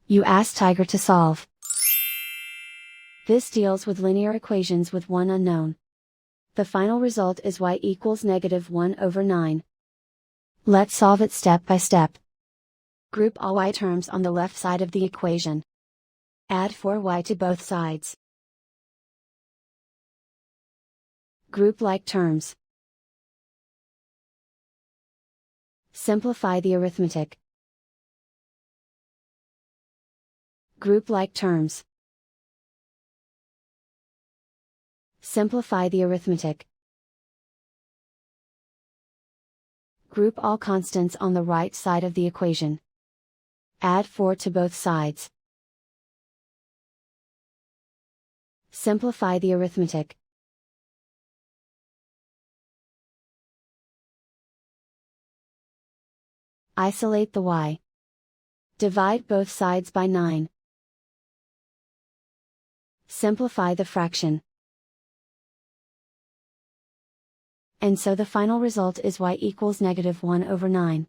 You ask Tiger to solve. This deals with linear equations with one unknown. The final result is y equals -1/9. Let's solve it step by step. Group all y terms on the left side of the equation. Add 4y to both sides. Group like terms. Simplify the arithmetic. Group like terms. Simplify the arithmetic. Group all constants on the right side of the equation. Add 4 to both sides. Simplify the arithmetic. Isolate the y. Divide both sides by 9. Simplify the fraction. And so the final result is y equals -1/9.